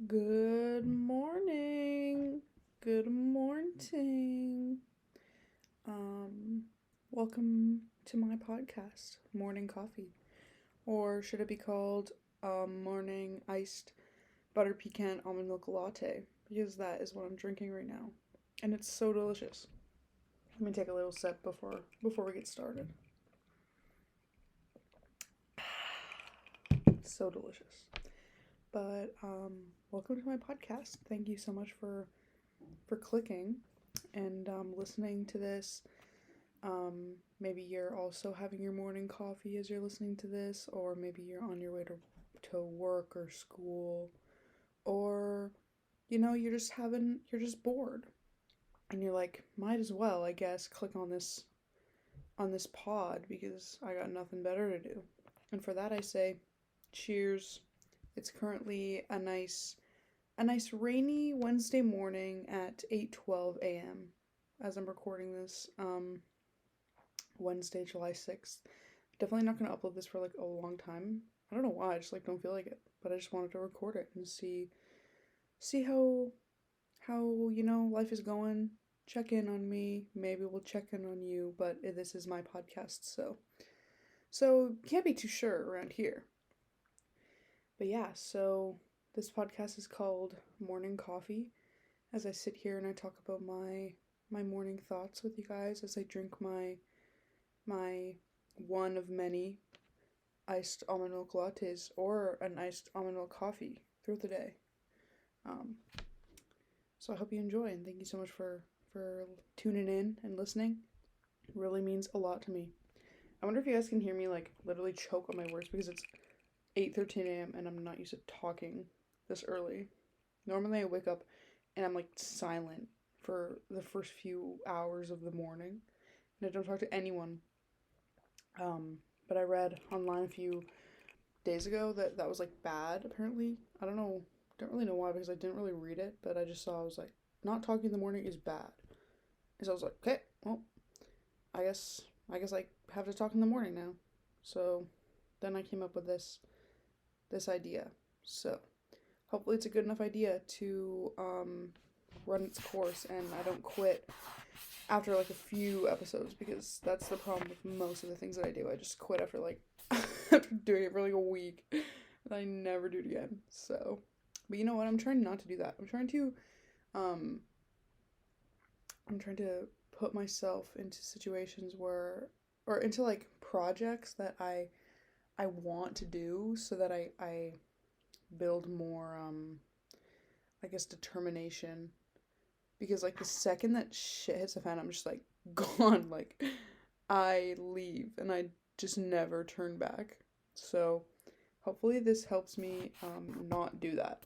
Good morning. Good morning. Um, Welcome to my podcast, Morning Coffee. Or should it be called Morning Iced Butter Pecan Almond Milk Latte? Because that is what I'm drinking right now. And it's so delicious. Let me take a little sip before we get started. So delicious. But welcome to my podcast. Thank you so much for clicking and listening to this. Maybe you're also having your morning coffee as you're listening to this, or maybe you're on your way to work or school, or you're just bored and you're like, might as well, I guess, click on this pod because I got nothing better to do. And for that I say cheers. It's currently a nice rainy Wednesday morning at 8:12 a.m. as I'm recording this, Wednesday, July 6th. Definitely not going to upload this for like a long time. I don't know why, I just don't feel like it, but I just wanted to record it and see how life is going. Check in on me. Maybe we'll check in on you, but this is my podcast, so can't be too sure around here. But yeah, so this podcast is called Morning Coffee, as I sit here and I talk about my morning thoughts with you guys as I drink my one of many iced almond milk lattes or an iced almond milk coffee throughout the day. So I hope you enjoy, and thank you so much for tuning in and listening. It really means a lot to me. I wonder if you guys can hear me literally choke on my words because it's 8:13 a.m. and I'm not used to talking this early. Normally I wake up and I'm silent for the first few hours of the morning and I don't talk to anyone. But I read online a few days ago that was bad apparently. Don't really know why because I didn't really read it, but I just saw I was not talking in the morning is bad. And so I was like, okay, well, I guess I have to talk in the morning now. So then I came up with this idea. So hopefully it's a good enough idea to run its course and I don't quit after a few episodes, because that's the problem with most of the things that I do. I just quit after after doing it for a week and I never do it again. So, but you know what? I'm trying not to do that. I'm trying to put myself into situations or into projects that I want to do so that I build more I guess determination, because the second that shit hits the fan I'm just gone. I leave and I just never turn back. So hopefully this helps me not do that,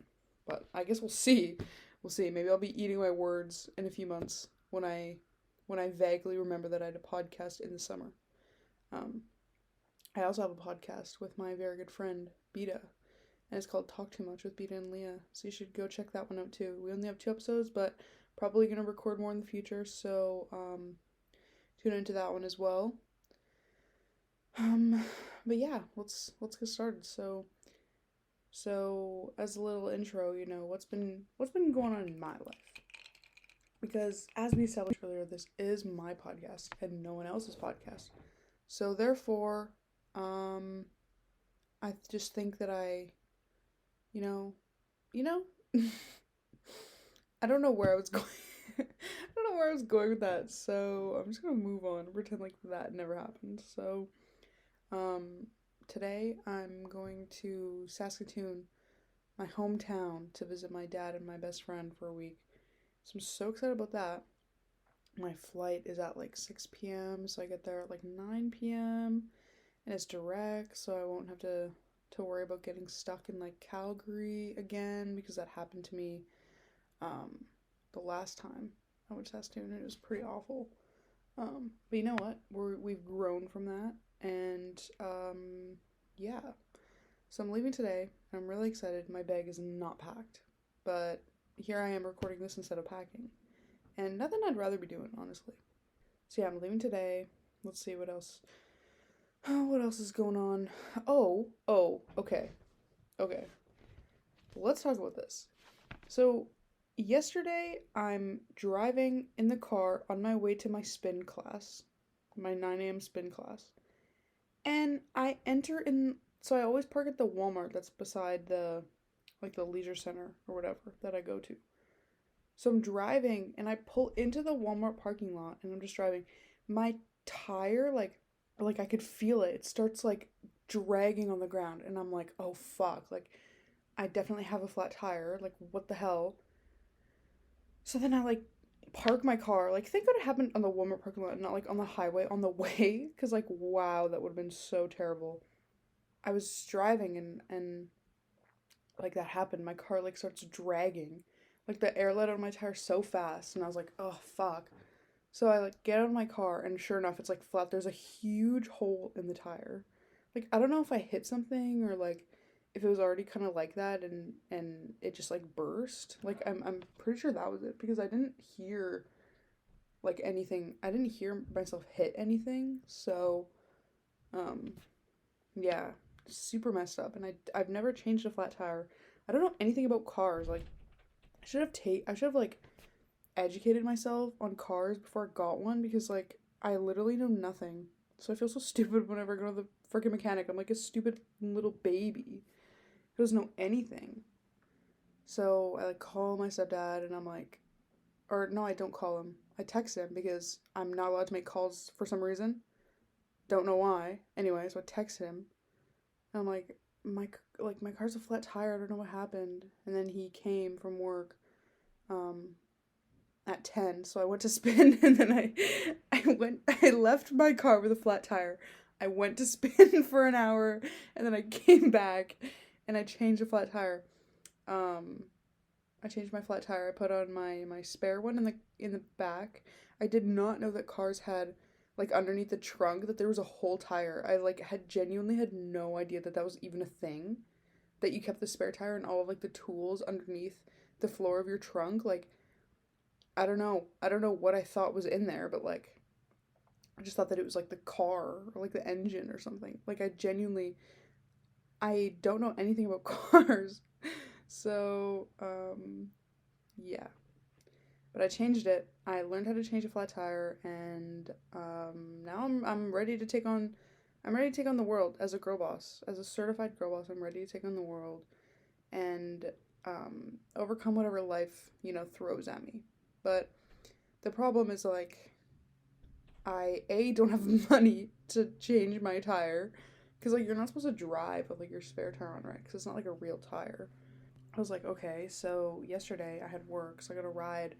but I guess we'll see. Maybe I'll be eating my words in a few months when I vaguely remember that I had a podcast in the summer. I also have a podcast with my very good friend Beta, and it's called Talk Too Much with Beta and Leah, so you should go check that one out too. We only have 2 episodes, but probably going to record more in the future, so tune into that one as well. But yeah, let's get started. So as a little intro, what's been going on in my life, because as we established earlier, this is my podcast and no one else's podcast. So therefore, I just think that I I don't know where I was going. I don't know where I was going with that, so I'm just gonna move on and pretend that never happened. So, today I'm going to Saskatoon, my hometown, to visit my dad and my best friend for a week. So I'm so excited about that. My flight is at 6 p.m., so I get there at 9 p.m. and it's direct, so I won't have to worry about getting stuck in Calgary again, because that happened to me the last time I went to Saskatoon and it was pretty awful. But you know what? We've grown from that, and yeah. So I'm leaving today. I'm really excited. My bag is not packed, but here I am recording this instead of packing, and nothing I'd rather be doing, honestly. So yeah, I'm leaving today. Let's see what else. What else is going on? Okay. Let's talk about this. So, yesterday I'm driving in the car on my way to my spin class, my 9 a.m. spin class. And I enter in, so I always park at the Walmart that's beside the leisure center or whatever that I go to. So I'm driving and I pull into the Walmart parking lot and I'm just driving. My tire, like I could feel it. It starts like dragging on the ground and I'm like, oh fuck. Like I definitely have a flat tire. Like what the hell? So then I like park my car. Like think what happened on the Walmart parking lot, not like on the highway on the way. Cause like wow, that would have been so terrible. I was driving and like that happened. My car like starts dragging. Like the air let out of my tire so fast and I was like, oh fuck. So I like get out of my car and sure enough it's like flat. There's a huge hole in the tire. Like I don't know if I hit something or like if it was already kind of like that and it just like burst. Like I'm pretty sure that was it because I didn't hear like anything. I didn't hear myself hit anything. So um yeah, super messed up and I've never changed a flat tire. I don't know anything about cars. Like I should have like educated myself on cars before I got one because like I literally know nothing. So I feel so stupid whenever I go to the freaking mechanic. I'm like a stupid little baby who doesn't know anything. So I like call my stepdad and I'm like, or no, I don't call him. I text him because I'm not allowed to make calls for some reason. Don't know why. Anyway, so I text him. And I'm my my car's a flat tire. I don't know what happened. And then he came from work. Um, at 10, so I went to spin and then I left my car with a flat tire. I went to spin for an hour and then I came back and I changed a flat tire. Um I changed my flat tire. I put on my spare one in the back. I did not know that cars had like underneath the trunk that there was a whole tire. I like had genuinely had no idea that that was even a thing, that you kept the spare tire and all of like the tools underneath the floor of your trunk. Like I don't know. I don't know what I thought was in there, but like I just thought that it was like the car or like the engine or something. Like I don't know anything about cars. So, yeah. But I changed it. I learned how to change a flat tire and now I'm ready to take on the world as a girl boss. As a certified girl boss, I'm ready to take on the world and overcome whatever life, throws at me. But the problem is like I don't have money to change my tire because like you're not supposed to drive with like your spare tire on, right? Because it's not like a real tire. I was like, okay, so yesterday I had work, so I got a ride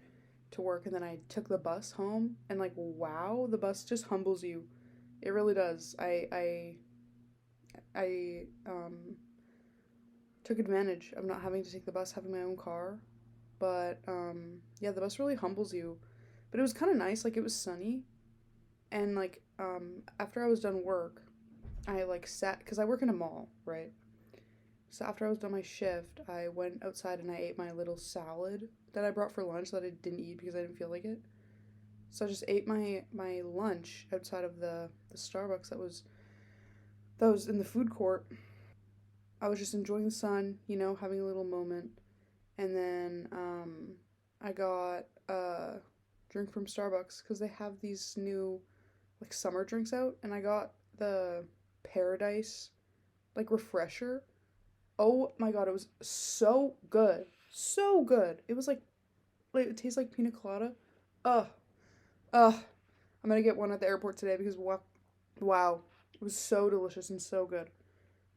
to work, and then I took the bus home, and like, wow, the bus just humbles you. It really does. I took advantage of not having to take the bus, having my own car, but yeah, the bus really humbles you. But it was kind of nice. Like it was sunny, and like after I was done work, I like sat because I work in a mall, right? So after I was done my shift, I went outside and I ate my little salad that I brought for lunch that I didn't eat because I didn't feel like it. So I just ate my lunch outside of the Starbucks that was in the food court. I was just enjoying the sun, having a little moment. And then I got a drink from Starbucks because they have these new like summer drinks out, and I got the Paradise like refresher. Oh my god, it was so good. So good. It was like it tastes like pina colada. Ugh. Ugh. I'm gonna get one at the airport today because wow. It was so delicious and so good.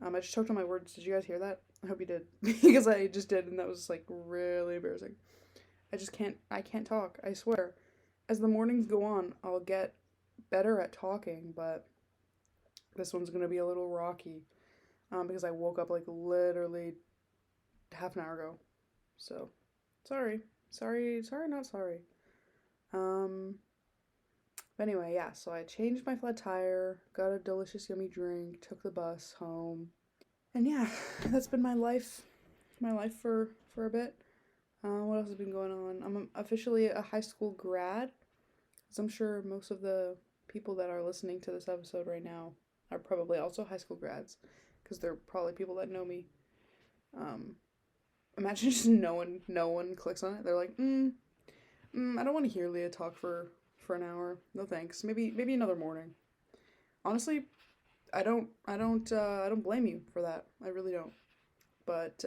I just choked on my words. Did you guys hear that? I hope you did. Because I just did and that was like really embarrassing. I can't talk, I swear. As the mornings go on, I'll get better at talking, but this one's gonna be a little rocky. Because I woke up like literally half an hour ago. So, sorry. Sorry, not sorry. Um, but anyway, yeah, so I changed my flat tire, got a delicious, yummy drink, took the bus home. And yeah, that's been my life for a bit. What else has been going on? I'm officially a high school grad, as I'm sure most of the people that are listening to this episode right now are probably also high school grads, because they're probably people that know me. Um, Imagine just no one clicks on it. They're like, I don't want to hear Leah talk for an hour. No thanks. Maybe another morning. Honestly, I don't blame you for that. I really don't. But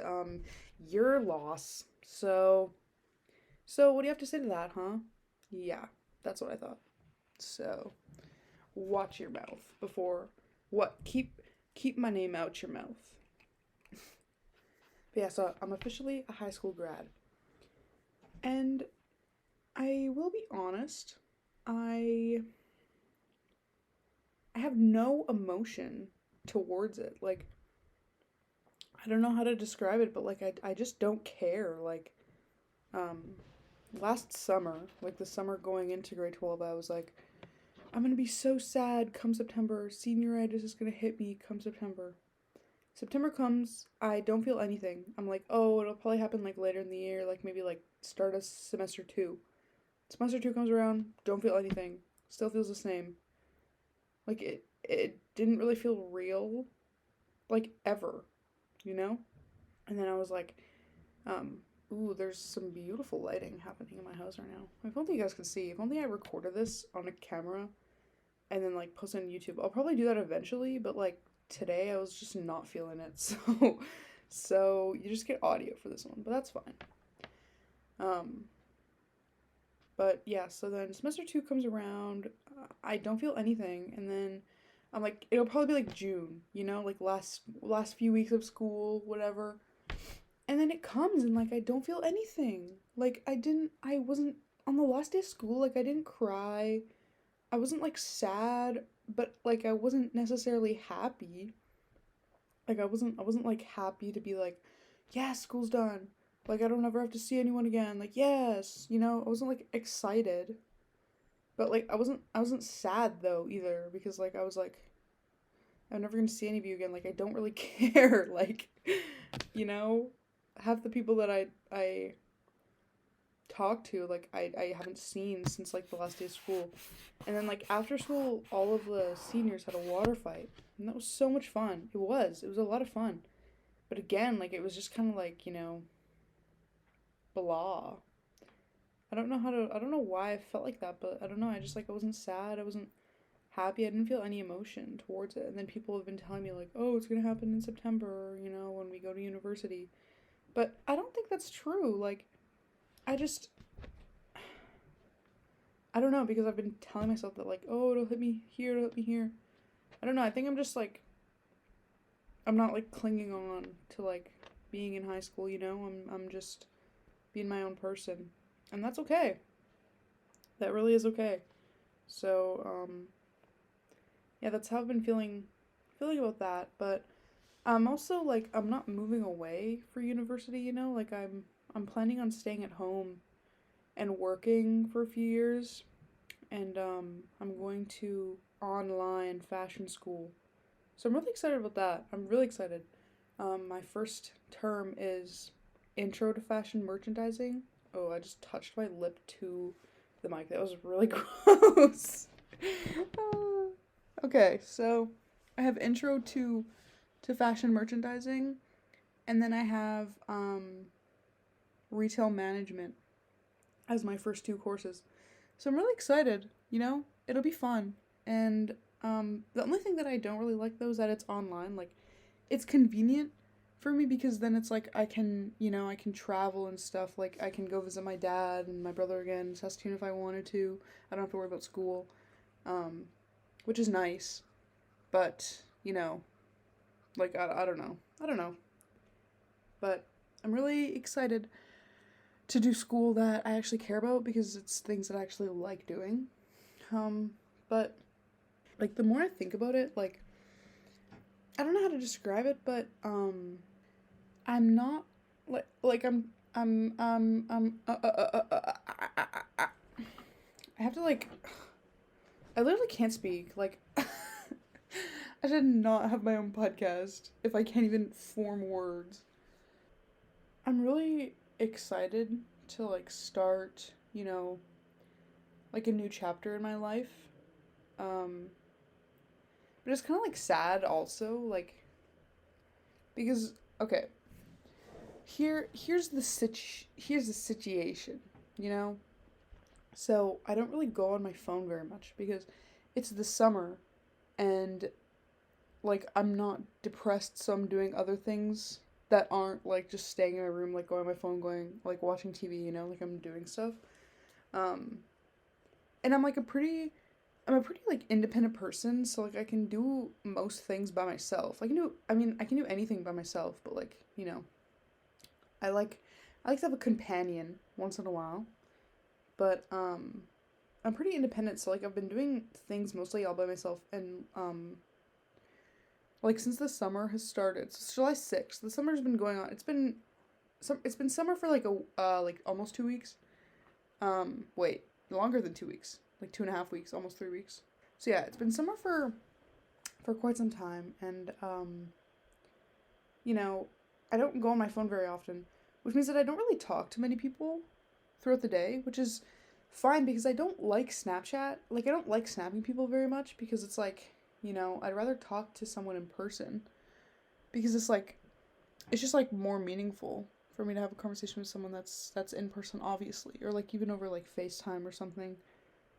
your loss. So what do you have to say to that, huh? Yeah, that's what I thought. So watch your mouth before what? Keep my name out your mouth. But yeah, so I'm officially a high school grad. And I will be honest, I I have no emotion towards it. Like, I don't know how to describe it, but like I just don't care. Like, um last summer, like the summer going into grade 12, I was like, I'm gonna be so sad come September. Senioritis is gonna hit me come September. September comes, I don't feel anything. I'm like, oh, it'll probably happen like later in the year, like maybe like start of semester two. Semester two comes around, don't feel anything. Still feels the same. Like it didn't really feel real, like ever, you know? And then I was like, um, ooh, there's some beautiful lighting happening in my house right now. If only you guys can see. If only I recorded this on a camera and then like post it on YouTube. I'll probably do that eventually, but like today I was just not feeling it. So you just get audio for this one, but that's fine. Um but yeah, so then semester 2 comes around, I don't feel anything, and then I'm like it'll probably be like June, like last few weeks of school, whatever. And then it comes and like I don't feel anything. Like I wasn't on the last day of school, like I didn't cry. I wasn't like sad, but like I wasn't necessarily happy. Like I wasn't like happy to be like, yeah, school's done. Like I don't ever have to see anyone again. Like yes, I wasn't like excited. But like I wasn't sad though either because like I was like I'm never going to see any of you again. Like I don't really care. Like you know, half the people that I talk to like I haven't seen since like the last day of school. And then like after school all of the seniors had a water fight. And that was so much fun. It was a lot of fun. But again, like it was just kind of like, blah. I don't know why I felt like that, but I don't know. I just like I wasn't sad. I wasn't happy. I didn't feel any emotion towards it. And then people have been telling me like, "Oh, it's going to happen in September, when we go to university." But I don't think that's true. Like I just I don't know because I've been telling myself that like, "Oh, it'll hit me here, it'll hit me here." I don't know. I think I'm just like I'm not like clinging on to like being in high school, I'm just being my own person. And that's okay. That really is okay. So, yeah, that's how I've been feeling about that, but I'm also like I'm not moving away for university, like I'm planning on staying at home and working for a few years, and I'm going to online fashion school. So I'm really excited about that. I'm really excited. My first term is Intro to Fashion Merchandising. Oh, I just touched my lip to the mic. That was really gross. Okay, so I have Intro to Fashion Merchandising, and then I have Retail Management as my first two courses. So I'm really excited, It'll be fun. And the only thing that I don't really like though is that it's online. Like it's convenient for me because then it's like I can travel and stuff. Like I can go visit my dad and my brother again in Saskatoon if I wanted to. I don't have to worry about school, which is nice. But like I don't know. I don't know. But I'm really excited to do school that I actually care about because it's things that I actually like doing. But like the more I think about it, like I don't know how to describe it, but I'm not like I have to like I literally can't speak. Like I should not have my own podcast if I can't even form words. I'm really excited to like start, like a new chapter in my life. Um but it's kind of like sad also, like because okay, here's the situation, you know? So I don't really go on my phone very much because it's the summer and like I'm not depressed, so I'm doing other things that aren't like just staying in my room, like going on my phone, going like watching TV, like I'm doing stuff. Um, and I'm a pretty like independent person, so like I can do most things by myself. I can do anything by myself, but like, I like I like to have a companion once in a while. But I'm pretty independent, so like I've been doing things mostly all by myself and like since the summer has started. So it's July 6th. The summer's been going on. It's been summer for like a like almost 2 weeks. Wait, longer than 2 weeks. Like 2.5 weeks, almost 3 weeks. So yeah, it's been summer for quite some time, and you know, I don't go on my phone very often, which means that I don't really talk to many people throughout the day, which is fine because I don't like Snapchat. Like I don't like snapping people very much because it's like, I'd rather talk to someone in person because it's just like more meaningful for me to have a conversation with someone that's in person obviously, or like even over like FaceTime or something.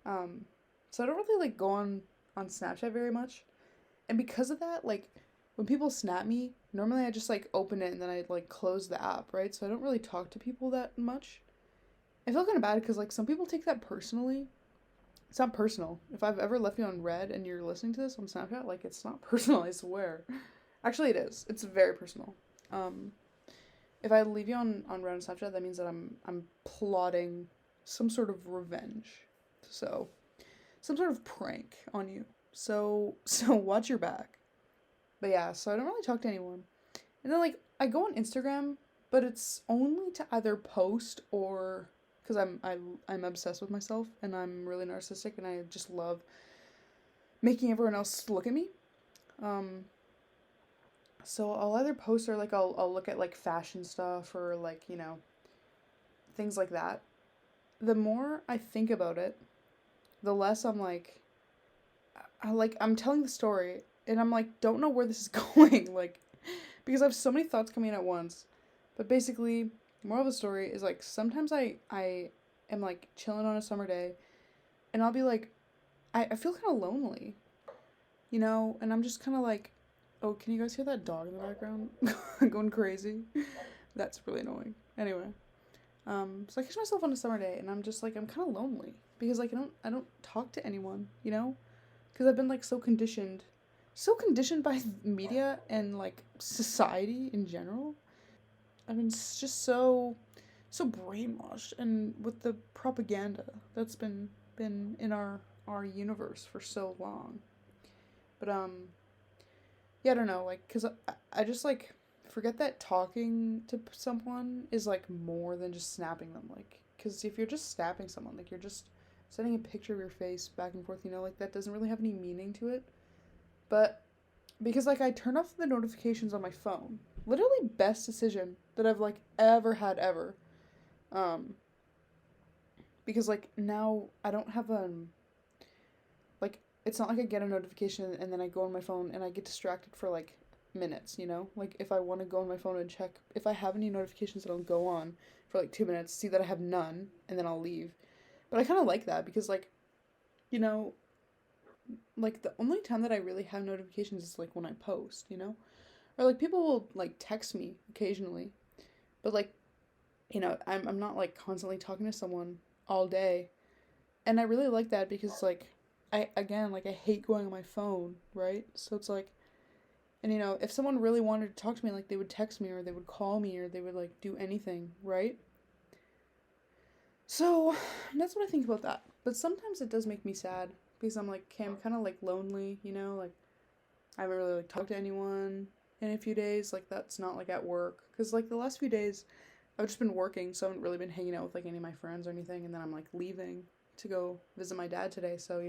Um so I don't really like go on Snapchat very much. And because of that, like when people snap me, normally I just like open it and then I like close the app, right? So I don't really talk to people that much. I feel kind of bad because like some people take that personally. It's not personal. If I've ever left you on red and you're listening to this on Snapchat, like it's not personal, I swear. Actually, it is. It's very personal. Um, if I leave you on red on Snapchat, that means that I'm plotting some sort of revenge. So, some sort of prank on you. So watch your back. But yeah, so I don't really talk to anyone. And then like I go on Instagram, but it's only to either post or because I'm obsessed with myself and I'm really narcissistic and I just love making everyone else look at me. Um, so I'll either post or like I'll look at like fashion stuff or like things like that. The more I think about it, the less I'm like I'm telling the story and I'm like don't know where this is going like because I have so many thoughts coming in at once. But basically, moral of the story is like sometimes I am like chilling on a summer day and I'll be like I feel kind of lonely, and I'm just kind of like, oh, can you guys hear that dog in the background going crazy? That's really annoying. Anyway, so I catch myself on a summer day and I'm just like I'm kind of lonely because like I don't talk to anyone, because I've been like so conditioned by media and like society in general. I've been just so brainwashed and with the propaganda that's been in our universe for so long. But yeah, I don't know, like cuz I just like forget that talking to someone is like more than just snapping them, like cuz if you're just snapping someone, like you're just sending a picture of your face back and forth, like that doesn't really have any meaning to it. But because like I turned off the notifications on my phone. Literally best decision that I've like ever had ever. Um because like now I don't have like it's not like I get a notification and then I go on my phone and I get distracted for like minutes, Like if I want to go on my phone and check if I have any notifications that I'll go on for like 2 minutes, see that I have none, and then I'll leave. But I kind of like that because like, you know, like the only time that I really have notifications is like when I post, Or like people will like text me occasionally, but like, I'm not like constantly talking to someone all day. And I really like that because like I hate going on my phone, right? So it's like, and if someone really wanted to talk to me, like they would text me or they would call me or they would like do anything, right? So that's what I think about that. But sometimes it does make me sad because I'm like, okay, I'm kind of like lonely, like I haven't really like talked to anyone in a few days. Like that's not like at work because like the last few days I've just been working, so I haven't really been hanging out with like any of my friends or anything. And then I'm like leaving to go visit my dad today, so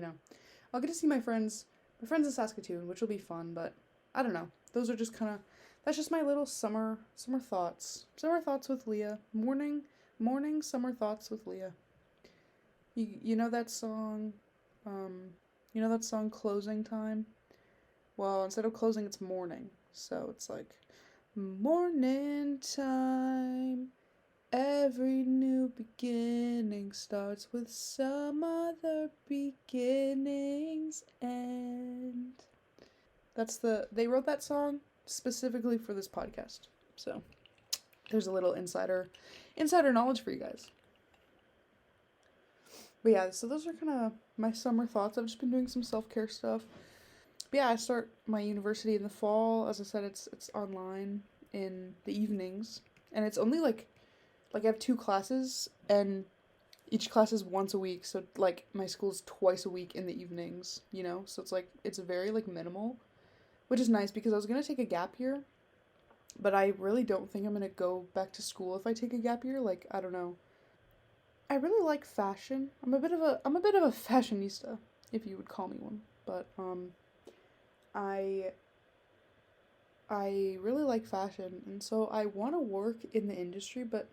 I'll get to see my friends in Saskatoon, which will be fun. But I don't know. Those are just kind of that's just my little summer thoughts with Leah. Morning summer thoughts with Leah. You know that song, um, closing time. Well, instead of closing, it's morning. So it's like Morning time. Every new beginning starts with some other beginning's end. They wrote that song specifically for this podcast. So there's a little insider knowledge for you guys. But yeah, so those are kind of my summer thoughts. I've just been doing some self-care stuff. But yeah, I start my university in the fall. As I said, it's online in the evenings. And it's only like I have 2 classes, and each class is once a week. So like my school's twice a week in the evenings, you know? So it's like it's very like minimal, which is nice because I was going to take a gap year, but I really don't think I'm going to go back to school if I take a gap year. Like, I don't know. I really like fashion. I'm a bit of a fashionista, if you would call me one. But I really like fashion, and so I want to work in the industry, but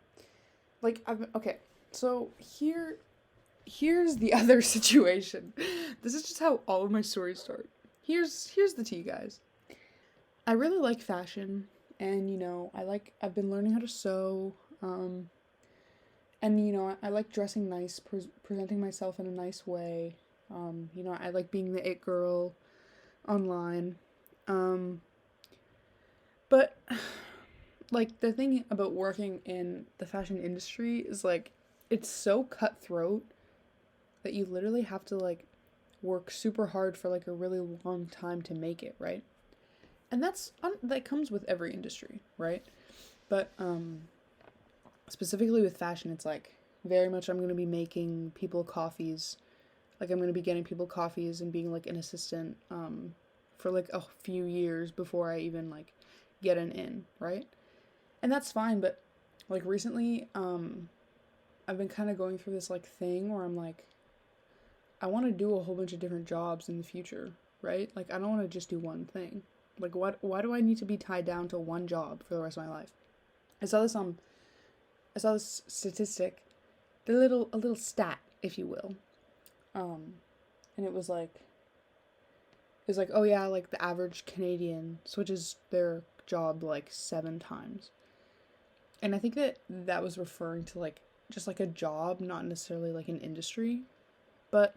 like okay. So here's the other situation. This is just how all of my stories start. Here's the tea, guys. I really like fashion, and I've been learning how to sew, and I like dressing nice, presenting myself in a nice way. I like being the it girl online. But like the thing about working in the fashion industry is like it's so cutthroat that you literally have to like work super hard for like a really long time to make it, right? And that comes with every industry, right? But specifically with fashion, it's like very much I'm going to be making people coffees. Like I'm going to be getting people coffees and being like an assistant for like a few years before I even like get an in, right? And that's fine, but like recently I've been kind of going through this like thing where I'm like I want to do a whole bunch of different jobs in the future, right? Like I don't want to just do one thing. Like why do I need to be tied down to one job for the rest of my life? I saw this statistic, a little stat, if you will. And it was like, oh yeah, like the average Canadian switches their job like 7 times. And I think that was referring to like just like a job, not necessarily like an industry. But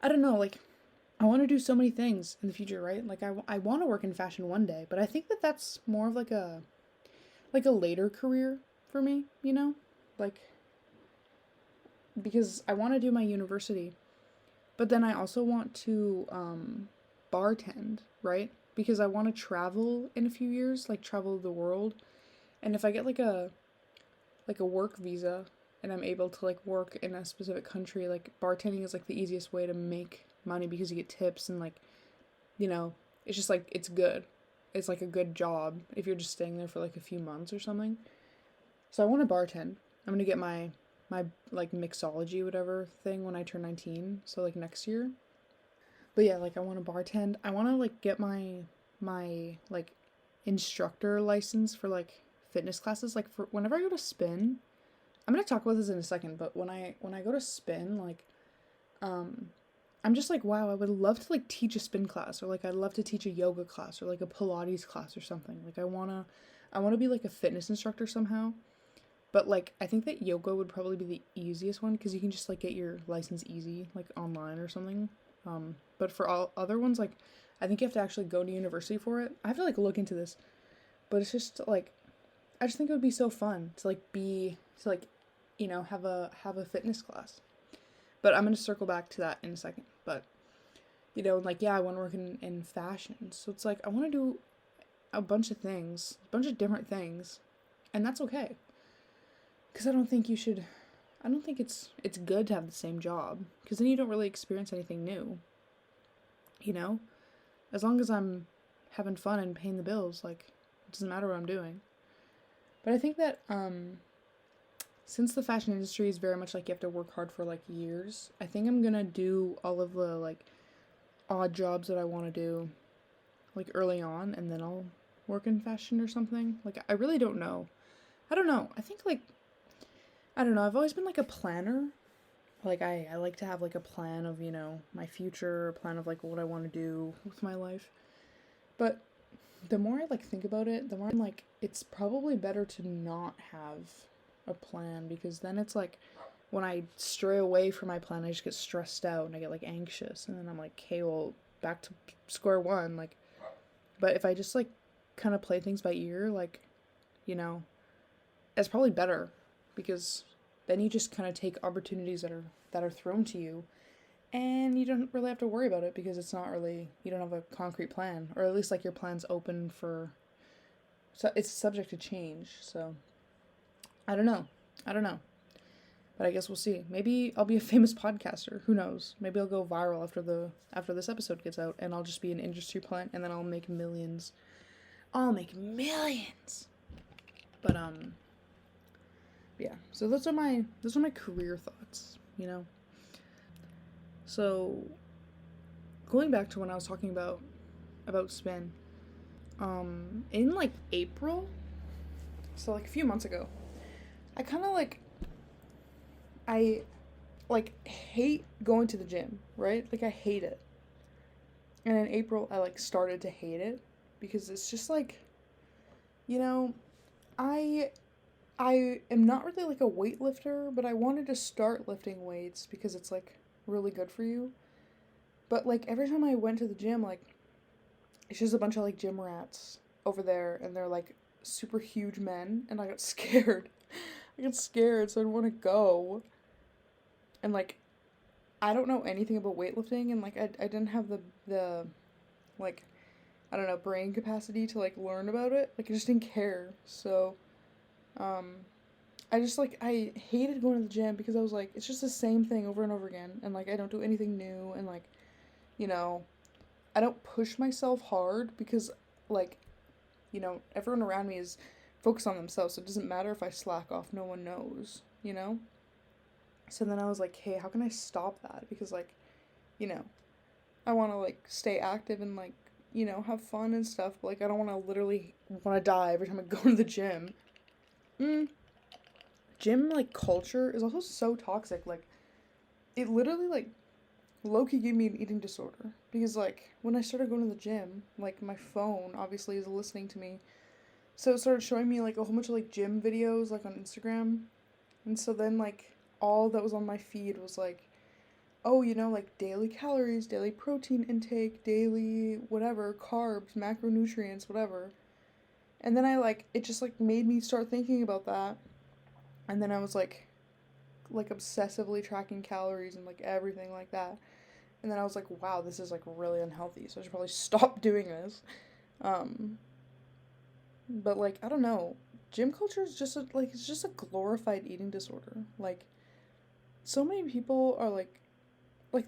I don't know, like I want to do so many things in the future, right? Like I want to work in fashion one day, but I think that's more of like a later career for me, Like because I want to do my university, but then I also want to bartend, right? Because I want to travel in a few years, like travel the world. And if I get like a work visa and I'm able to like work in a specific country, like bartending is like the easiest way to make money because you get tips and like, it's just like it's good. It's like a good job if you're just staying there for like a few months or something. So I want to bartend. I'm going to get my like mixology whatever thing when I turn 19, so like next year. But yeah, like I want to bartend. I want to like get my like instructor license for like fitness classes. Like for whenever I go to spin, I'm going to talk about this in a second, but when I go to spin, like I'm just like, wow, I would love to like teach a spin class, or like I'd love to teach a yoga class or like a Pilates class or something. Like I want to be like a fitness instructor somehow. But like I think that yoga would probably be the easiest one because you can just like get your license easy like online or something. But for all other ones, like I think you have to actually go to university for it. I have to like look into this. But it's just like I just think it would be so fun to have a fitness class. But I'm going to circle back to that in a second. But like yeah, I want to work in fashion. So it's like I want to do a bunch of things, a bunch of different things, and that's okay. Because I don't think it's good to have the same job, because then you don't really experience anything new, As long as I'm having fun and paying the bills, like, it doesn't matter what I'm doing. But I think that, since the fashion industry is very much like you have to work hard for, like, years, I think I'm gonna do all of the, like, odd jobs that I want to do, like, early on, and then I'll work in fashion or something. Like, I really don't know. I don't know. I think, like, I don't know, I've always been like a planner. Like I like to have like a plan of, my future, a plan of like what I want to do with my life. But the more I like think about it, the more I'm like, it's probably better to not have a plan, because then it's like when I stray away from my plan, I just get stressed out and I get like anxious, and then I'm like, okay, well, back to square one. Like, but if I just like kind of play things by ear, like, you know, it's probably better, because then you just kind of take opportunities that are thrown to you, and you don't really have to worry about it, because it's not really, you don't have a concrete plan, or at least like your plan's open for, so it's subject to change. So I don't know. I don't know. But I guess we'll see. Maybe I'll be a famous podcaster. Who knows? Maybe I'll go viral after this episode gets out, and I'll just be an industry plant, and then I'll make millions. I'll make millions. But yeah. So those are my career thoughts, you know. So going back to when I was talking about spin, in like April, so like a few months ago, I kind of like, I like hate going to the gym, right? Like I hate it. And in April I like started to hate it, because it's just like, you know, I am not really like a weightlifter, but I wanted to start lifting weights because it's like really good for you. But like every time I went to the gym, like it's just a bunch of like gym rats over there, and they're like super huge men, and I got scared. I got scared, so I didn't want to go. And like I don't know anything about weightlifting, and like I didn't have the like, I don't know, brain capacity to like learn about it. Like I just didn't care. So I just like, I hated going to the gym, because I was like, it's just the same thing over and over again, and like I don't do anything new, and like, you know, I don't push myself hard, because like, you know, everyone around me is focused on themselves, so it doesn't matter if I slack off, no one knows, you know? So then I was like, hey, how can I stop that? Because like, you know, I want to like stay active and like, you know, have fun and stuff, but like I don't want to literally want to die every time I go to the gym. Gym like culture is also so toxic. Like it literally like low-key gave me an eating disorder, because like when I started going to the gym, like my phone obviously is listening to me, so it started showing me like a whole bunch of like gym videos like on Instagram, and so then like all that was on my feed was like, oh, you know, like daily calories, daily protein intake, daily whatever, carbs, macronutrients, whatever. And then I like, it just like made me start thinking about that, and then I was like obsessively tracking calories and like everything like that. And then I was like, wow, this is like really unhealthy, so I should probably stop doing this. But like, I don't know. Gym culture is just like, it's just a glorified eating disorder. Like so many people are like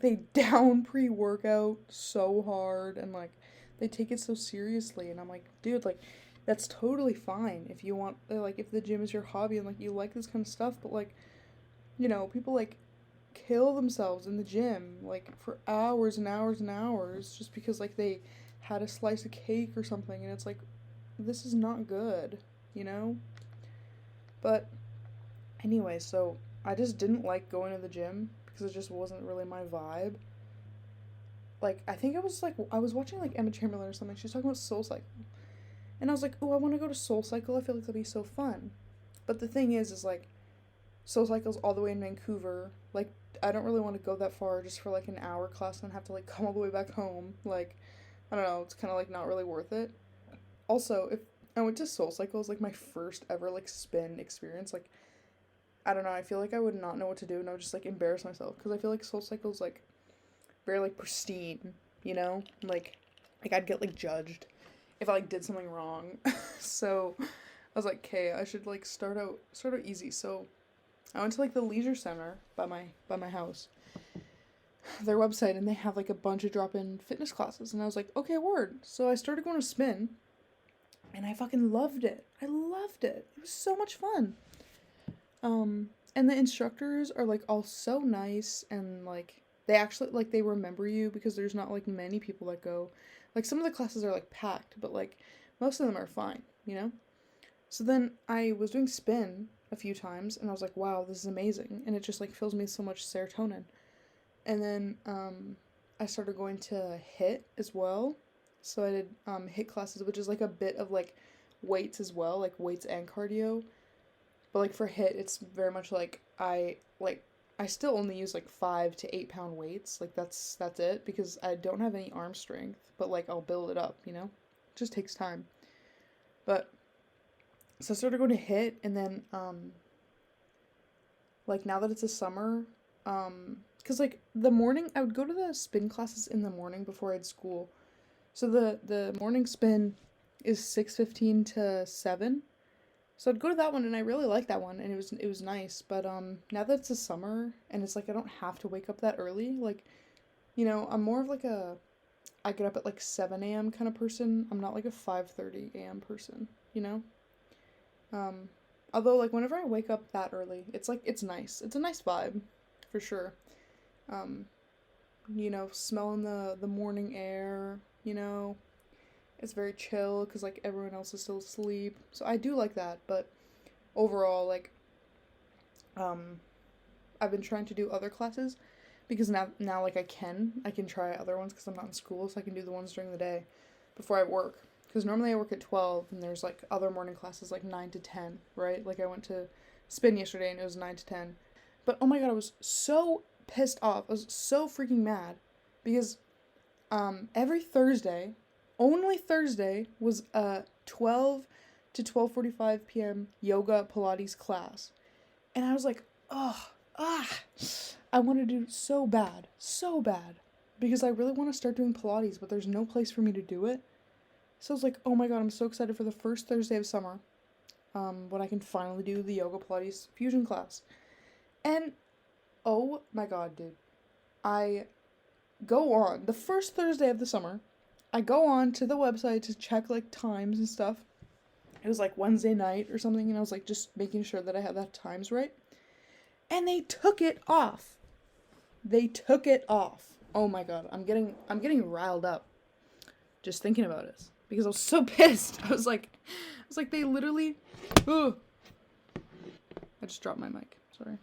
they down pre-workout so hard, and like they take it so seriously, and I'm like, dude, like that's totally fine if you want, like if the gym is your hobby and like you like this kind of stuff, but like, you know, people like kill themselves in the gym like for hours and hours and hours just because like they had a slice of cake or something, and it's like, this is not good, you know? But anyway, so I just didn't like going to the gym because it just wasn't really my vibe. Like I think I was watching like Emma Chamberlain or something. She was talking about Soul Cycle, and I was like, oh, I want to go to Soul Cycle. I feel like that'd be so fun. But the thing is like Soul Cycle's all the way in Vancouver. Like I don't really want to go that far just for like an hour class and have to like come all the way back home. Like I don't know, it's kind of like not really worth it. Also, if I went to Soul Cycle, like my first ever like spin experience, like I don't know, I feel like I would not know what to do, and I would just like embarrass myself, because I feel like Soul Cycle's like very like pristine, you know? Like I'd get like judged if I like did something wrong. So I was like, okay, I should like start out easy. So I went to like the leisure center by my house, their website, and they have like a bunch of drop-in fitness classes, and I was like, okay, word. So I started going to spin, and I fucking loved it. I loved it. It was so much fun. And the instructors are like all so nice, and like they actually like they remember you, because there's not like many people that go. Like some of the classes are like packed, but like most of them are fine, you know? So then I was doing spin a few times, and I was like, wow, this is amazing, and it just like fills me with so much serotonin. And then I started going to HIIT as well, So I did HIIT classes, which is like a bit of like weights as well, like weights and cardio. But like for HIIT, it's very much like I still only use like 5 to 8 pound weights. Like that's it because I don't have any arm strength, but like I'll build it up, you know? It just takes time. But so I started going to HIIT, and then like now that it's a summer, because like the morning I would go to the spin classes in the morning before I had school. So the morning spin is 6:15 to 7. So I'd go to that one, and I really liked that one, and it was nice. But now that it's the summer and it's like I don't have to wake up that early, like, I'm more of like a I get up at like 7 a.m. kind of person. I'm not like a 5:30 a.m. person, you know? Um Although like whenever I wake up that early, it's like it's nice. It's a nice vibe for sure. Um smelling the morning air, it's very chill because like everyone else is still asleep. So I do like that, but overall like um I've been trying to do other classes because now like I can try other ones because I'm not in school, so I can do the ones during the day before I work. Because normally I work at 12 and there's like other morning classes like 9 to 10, right? Like I went to spin yesterday and it was 9 to 10. But oh my god, I was so pissed off. I was so freaking mad because every Thursday, only Thursday, was a 12 to 12:45 p.m. yoga Pilates class. And I was like, oh, I want to do so bad, because I really want to start doing Pilates, but there's no place for me to do it. So I was like, oh my god, I'm so excited for the first Thursday of summer, when I can finally do the yoga Pilates fusion class. And oh my god, dude, I go on the first Thursday of the summer. I go on to the website to check like times and stuff. It was like Wednesday night or something, and I was like just making sure that I had that times right. And they took it off. They took it off. Oh my god, I'm getting riled up just thinking about it because I was so pissed. I was like they literally. Ugh. I just dropped my mic. Sorry.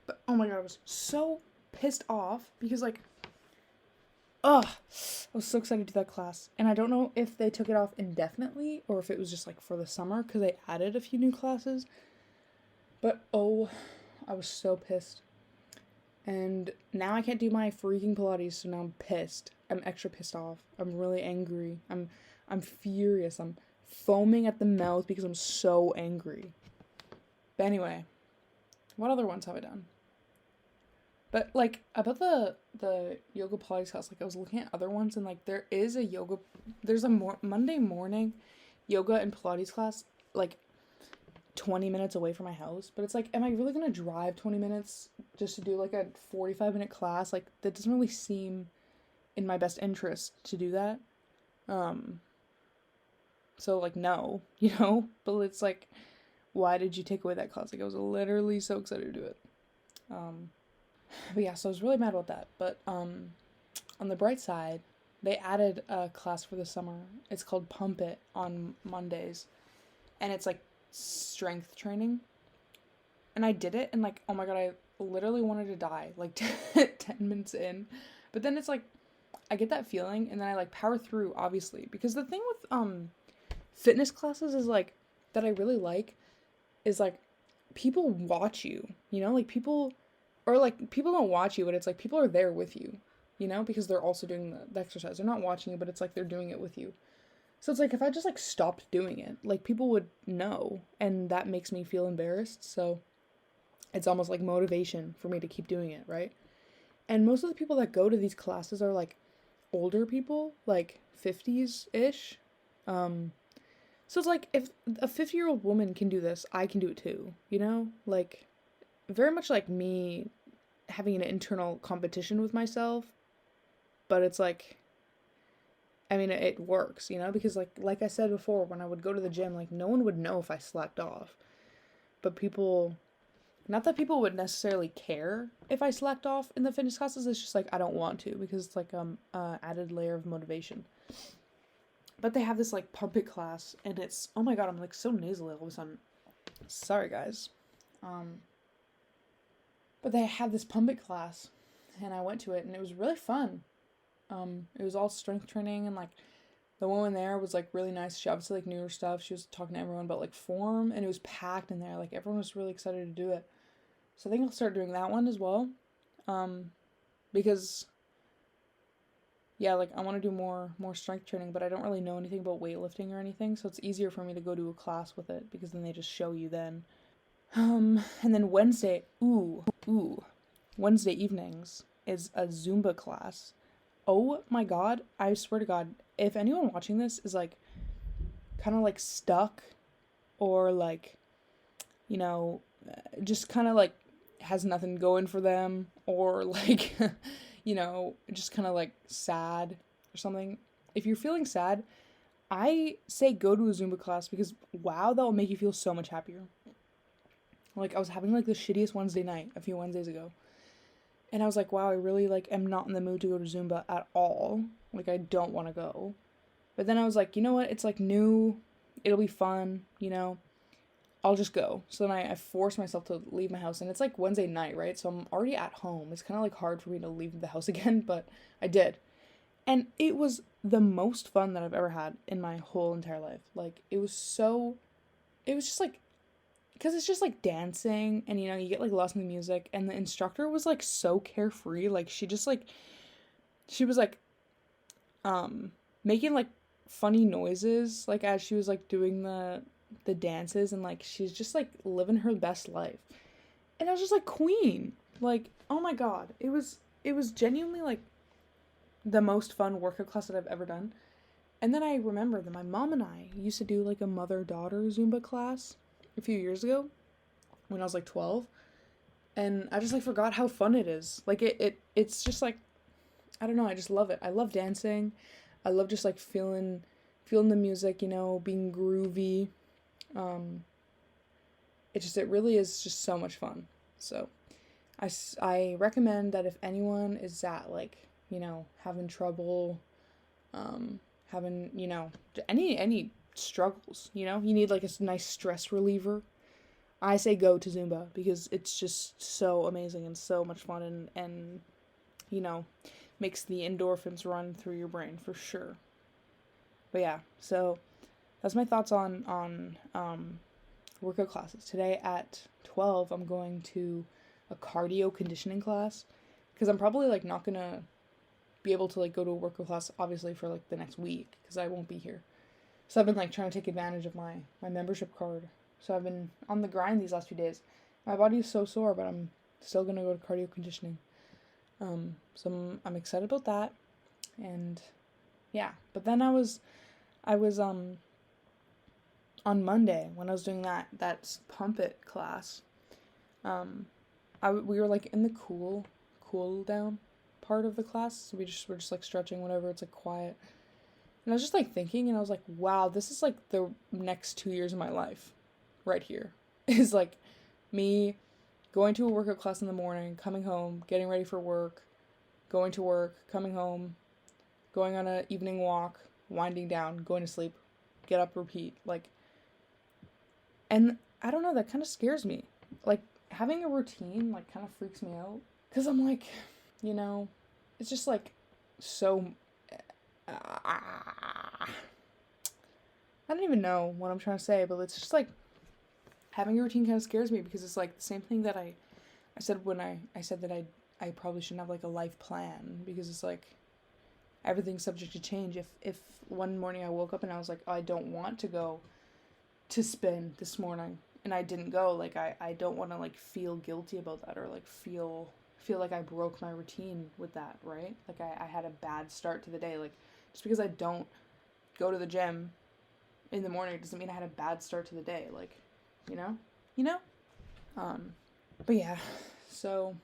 But oh my god, I was so pissed off because like, ugh, I was so excited to do that class, and I don't know if they took it off indefinitely or if it was just like for the summer because they added a few new classes. But oh, I was so pissed. And now I can't do my freaking Pilates, so now I'm pissed. I'm extra pissed off. I'm really angry. I'm furious. I'm foaming at the mouth because I'm so angry. But anyway, what other ones have I done? But like about the yoga Pilates class, like I was looking at other ones, and like there's a Monday morning yoga and Pilates class like 20 minutes away from my house, but it's like, am I really gonna drive 20 minutes just to do like a 45-minute class? Like that doesn't really seem in my best interest to do that. So like no, but it's like, why did you take away that class? Like I was literally so excited to do it. But yeah, so I was really mad about that. But on the bright side, they added a class for the summer. It's called Pump It on Mondays, and it's like strength training. And I did it, and like, oh my god, I literally wanted to die like 10 minutes in. But then it's like I get that feeling, and then I like power through, obviously, because the thing with fitness classes is like that I really like is like people watch you, like people don't watch you, but it's like people are there with you, because they're also doing the exercise. They're not watching you, but it's like they're doing it with you. So it's like if I just like stopped doing it, like people would know, and that makes me feel embarrassed. So it's almost like motivation for me to keep doing it, right? And most of the people that go to these classes are like older people, like 50s-ish. So it's like if a 50-year-old woman can do this, I can do it too, Like very much like me having an internal competition with myself, but it's like, I mean, it works, because like I said before, when I would go to the gym, like no one would know if I slacked off, but not that people would necessarily care if I slacked off in the fitness classes, it's just like I don't want to, because it's like added layer of motivation. But they have this like Pump It class, and it's, oh my god, I'm like so nasally all of a sudden. Sorry guys. But they had this Pump It class, and I went to it, and it was really fun. It was all strength training, and like the woman there was like really nice. She obviously like knew her stuff. She was talking to everyone about like form, and it was packed in there. Like everyone was really excited to do it. So I think I'll start doing that one as well. Because yeah, like I want to do more strength training, but I don't really know anything about weightlifting or anything, so it's easier for me to go to a class with it because then they just show you then. And then Wednesday evenings is a Zumba class. Oh my god, I swear to god, if anyone watching this is like kind of like stuck or like, you know, just kind of like has nothing going for them or like just kind of like sad or something. If you're feeling sad, I say go to a Zumba class because wow, that will make you feel so much happier. Like I was having like the shittiest Wednesday night a few Wednesdays ago. And I was like, wow, I really like am not in the mood to go to Zumba at all. Like I don't want to go. But then I was like, you know what? It's like new. It'll be fun, I'll just go. So then I forced myself to leave my house, and it's like Wednesday night, right? So I'm already at home. It's kind of like hard for me to leave the house again, but I did. And it was the most fun that I've ever had in my whole entire life. Like it was just like, because it's just like dancing, and you get like lost in the music, and the instructor was like so carefree. Like she was like making like funny noises like as she was like doing the dances, and like she's just like living her best life. And I was just like, queen. Like, oh my god. It was genuinely like the most fun workout class that I've ever done. And then I remember that my mom and I used to do like a mother-daughter Zumba class a few years ago when I was like 12. And I just like forgot how fun it is. Like it's just like, I don't know, I just love it. I love dancing. I love just like feeling the music, being groovy. It really is just so much fun. So I recommend that if anyone is at like, having trouble, having, any struggles, you need like a nice stress reliever, I say go to Zumba because it's just so amazing and so much fun, and makes the endorphins run through your brain for sure. But yeah, so that's my thoughts on workout classes. Today at 12, I'm going to a cardio conditioning class because I'm probably like not gonna be able to like go to a workout class obviously for like the next week because I won't be here. So I've been like trying to take advantage of my membership card. So I've been on the grind these last few days. My body is so sore, but I'm still gonna go to cardio conditioning. So I'm excited about that, and yeah. But then I was on Monday when I was doing that pump it class. We were like in the cool down part of the class, so we're just like stretching, whatever. It's like quiet, and I was just like thinking, and I was like, wow, this is like the next 2 years of my life, right here, is like me going to a workout class in the morning, coming home, getting ready for work, going to work, coming home, going on an evening walk, winding down, going to sleep, get up, repeat. Like, and I don't know, that kind of scares me. Like, having a routine, like, kind of freaks me out. Because I'm like, it's just like so. I don't even know what I'm trying to say, but it's just like having a routine kind of scares me because it's like the same thing that I said when I said that I probably shouldn't have like a life plan, because it's like everything's subject to change. If one morning I woke up and I was like, oh, I don't want to go to spin this morning, and I didn't go, like I don't want to like feel guilty about that, or like feel like I broke my routine with that, right? Like I had a bad start to the day. Like just because I don't go to the gym in the morning doesn't mean I had a bad start to the day. Like, but yeah, so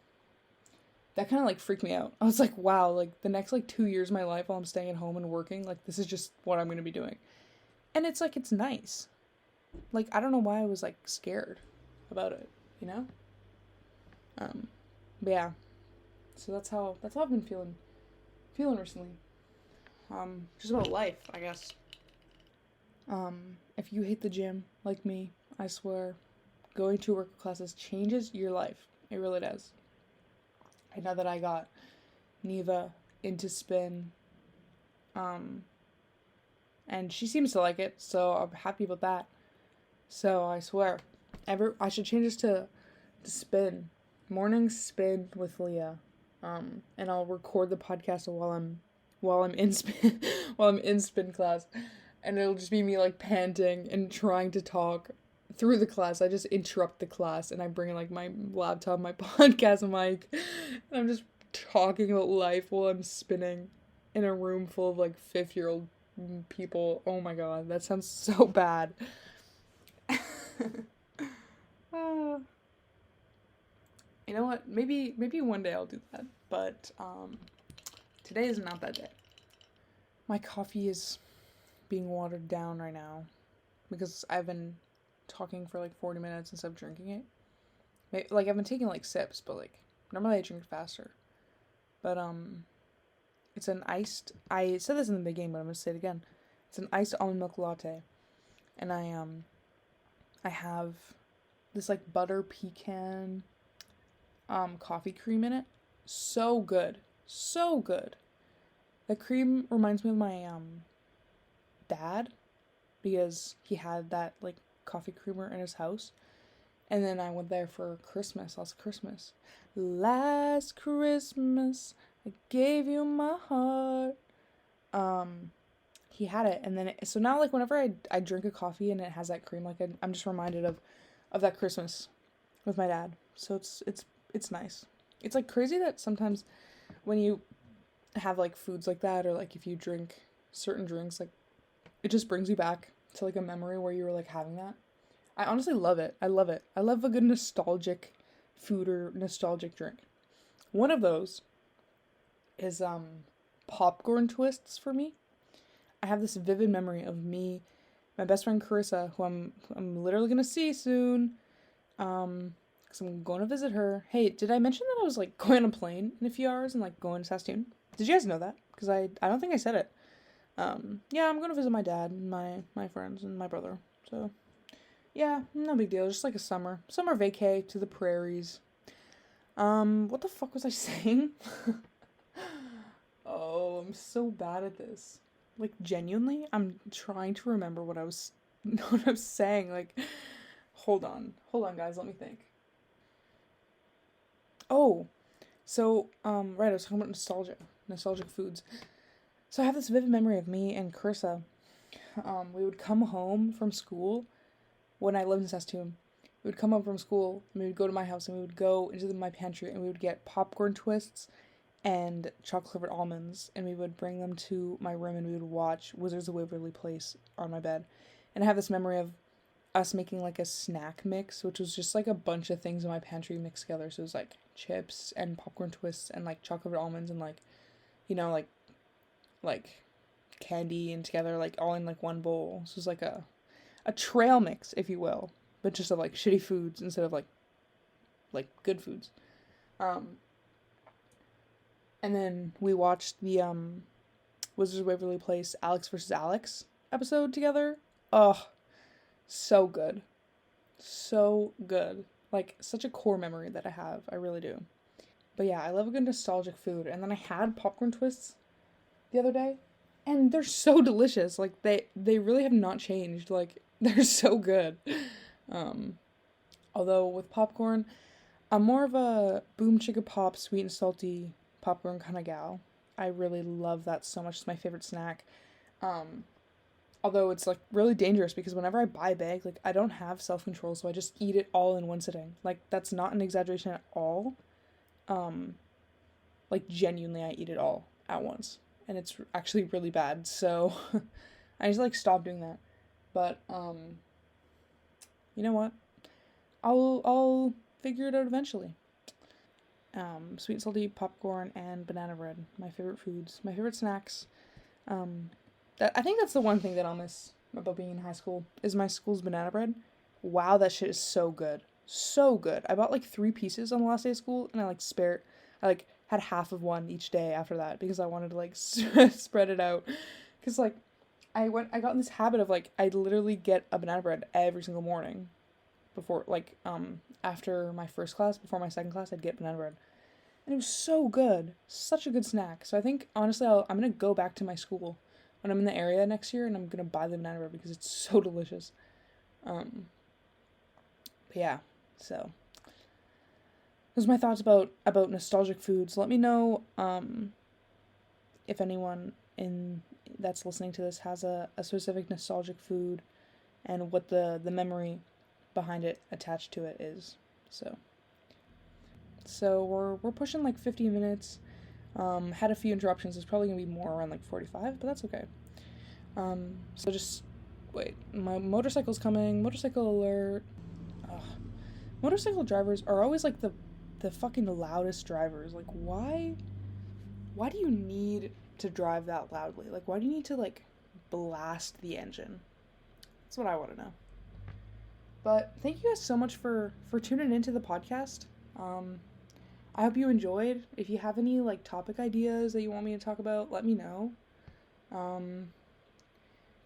that kind of like freaked me out. I was like, wow, like the next like 2 years of my life while I'm staying at home and working, like this is just what I'm going to be doing. And it's like, it's nice. Like, I don't know why I was like scared about it, but yeah, so that's how I've been feeling recently. Just about life, I guess. If you hate the gym like me, I swear, going to work classes changes your life. It really does. I know that I got Neva into spin. And she seems to like it, so I'm happy about that. So I swear, I should change this to spin. Morning spin with Leah. And I'll record the podcast while I'm in spin while I'm in spin class. And it'll just be me like panting and trying to talk through the class. I just interrupt the class and I bring in like my laptop, my podcast mic, and I'm just talking about life while I'm spinning in a room full of like 50-year-old people. Oh my god, that sounds so bad. You know what? Maybe one day I'll do that. But today is not that day. My coffee is being watered down right now because I've been talking for like 40 minutes instead of drinking it. Like I've been taking like sips, but like normally I drink faster. But it's an iced. I said this in the beginning, but I'm gonna say it again. It's an iced almond milk latte, and I have this like butter pecan coffee cream in it. So good. So good. The cream reminds me of my dad because he had that like coffee creamer in his house. And then I went there for Christmas, last Christmas. Last Christmas, I gave you my heart. He had it, and then so now like whenever I drink a coffee and it has that cream, like I'm just reminded of that Christmas with my dad. So it's nice. It's like crazy that sometimes when you have like foods like that, or like if you drink certain drinks, like it just brings you back to like a memory where you were like having that. I honestly love it. I love it. I love a good nostalgic food or nostalgic drink. One of those is popcorn twists for me. I have this vivid memory of me, my best friend Carissa, who I'm literally gonna see soon, because I'm going to visit her. Hey, did I mention that I was like going on a plane in a few hours and like going to Saskatoon? Did you guys know that? Because I don't think I said it. Yeah, I'm going to visit my dad and my friends and my brother. So yeah, no big deal. Just like a summer vacay to the prairies. What the fuck was I saying? Oh, I'm so bad at this. Like genuinely, I'm trying to remember what I was saying. Like, hold on, guys. Let me think. Oh, so right, I was talking about nostalgic foods. So I have this vivid memory of me and Carissa. We would come home from school when I lived in Saskatoon. We would come home from school and we would go to my house and we would go into my pantry and we would get popcorn twists and chocolate-covered almonds, and we would bring them to my room and we would watch Wizards of Waverly Place on my bed. And I have this memory of us making like a snack mix, which was just like a bunch of things in my pantry mixed together. So it was like chips and popcorn twists and like chocolate almonds and like, you know, like candy and together, like all in like one bowl. So it was like a trail mix, if you will, but just of like shitty foods instead of like good foods. And then we watched the Wizards of Waverly Place Alex versus Alex episode together. Oh, so good. So good. Like, such a core memory that I have. I really do. But yeah, I love a good nostalgic food. And then I had popcorn twists the other day, and they're so delicious. Like, they really have not changed. Like, they're so good. Although with popcorn, I'm more of a Boom Chicka Pop sweet and salty popcorn kind of gal. I really love that so much. It's my favorite snack. Although it's like really dangerous because whenever I buy a bag, like I don't have self-control, so I just eat it all in one sitting. Like that's not an exaggeration at all. Like genuinely I eat it all at once. And it's actually really bad. So I just like stop doing that. But you know what? I'll figure it out eventually. Sweet and salty popcorn and banana bread. My favorite foods. My favorite snacks. I think that's the one thing that I'll miss about being in high school is my school's banana bread. Wow, that shit is so good. So good. I bought like 3 pieces on the last day of school and I like had half of one each day after that because I wanted to like spread it out. Cause like I got in this habit of like I'd literally get a banana bread every single morning before like after my first class, before my second class, I'd get banana bread. And it was so good. Such a good snack. So I think, honestly, I'm going to go back to my school when I'm in the area next year, and I'm going to buy the banana bread because it's so delicious. But yeah, so those are my thoughts about nostalgic foods. Let me know if anyone in that's listening to this has a specific nostalgic food and what the memory behind it attached to it is. So we're pushing like 50 minutes. Had a few interruptions. It's probably gonna be more around like 45, but that's okay. So just wait. My motorcycle's coming. Motorcycle alert. Ugh. Motorcycle drivers are always like the fucking loudest drivers. Like why do you need to drive that loudly? Like why do you need to like blast the engine? That's what I want to know. But thank you guys so much for tuning into the podcast. I hope you enjoyed. If you have any like topic ideas that you want me to talk about, let me know.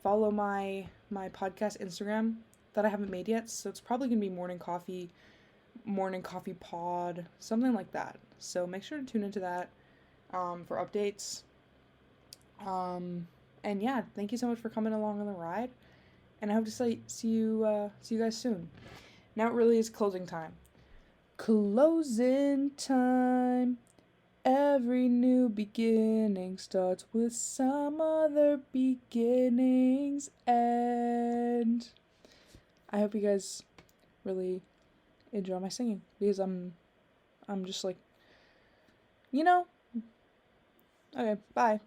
Follow my podcast Instagram that I haven't made yet, so it's probably gonna be morning coffee pod, something like that. So make sure to tune into that for updates. And yeah, thank you so much for coming along on the ride, and I hope to see you guys soon. Now it really is closing time. Closing time. Every new beginning starts with some other beginning's end. I hope you guys really enjoy my singing because I'm just like, okay, bye.